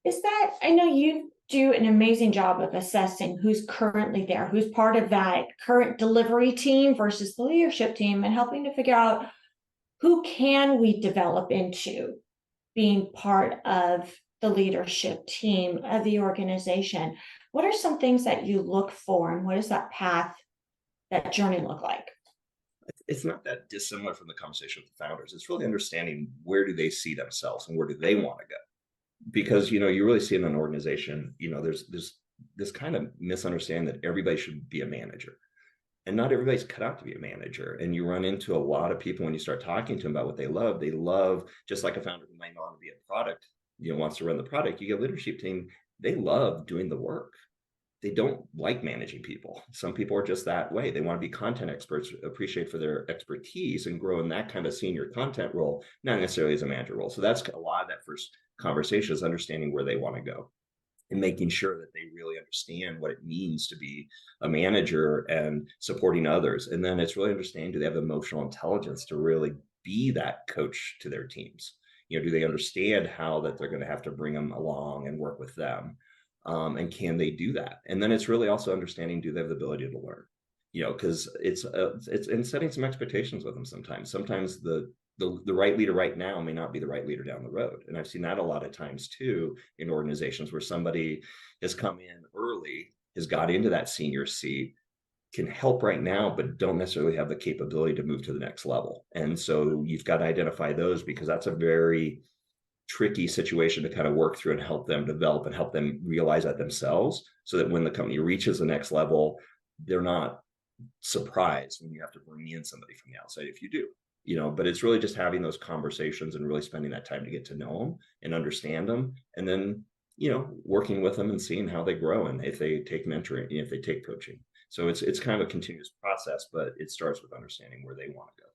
Is that, I know you do an amazing job of assessing who's currently there, who's part of that current delivery team versus the leadership team, and helping to figure out who can we develop into being part of the leadership team of the organization. What are some things that you look for, and what does that path, that journey look like? It's not that dissimilar from the conversation with the founders. It's really understanding where do they see themselves and where do they want to go. Because you really see in an organization, there's this kind of misunderstanding that everybody should be a manager, and not everybody's cut out to be a manager. And you run into a lot of people when you start talking to them about what they love. They love, just like a founder who might want to be a product, wants to run the product. You get a leadership team, they love doing the work. They don't like managing people. Some people are just that way. They want to be content experts, appreciate for their expertise and grow in that kind of senior content role, not necessarily as a manager role. So that's a lot of that first conversation, is understanding where they want to go and making sure that they really understand what it means to be a manager and supporting others. And then it's really understanding, do they have the emotional intelligence to really be that coach to their teams? Do they understand how that they're going to have to bring them along and work with them? And can they do that? And then it's really also understanding, do they have the ability to learn? Because it's in setting some expectations with them sometimes. Sometimes the right leader right now may not be the right leader down the road. And I've seen that a lot of times too in organizations where somebody has come in early, has got into that senior seat, can help right now, but don't necessarily have the capability to move to the next level. And so you've got to identify those, because that's a very tricky situation to kind of work through and help them develop and help them realize that themselves, so that when the company reaches the next level, they're not surprised when you have to bring in somebody from the outside, if you do. But it's really just having those conversations and really spending that time to get to know them and understand them, and then working with them and seeing how they grow, and if they take mentoring, if they take coaching. So it's kind of a continuous process, but it starts with understanding where they want to go.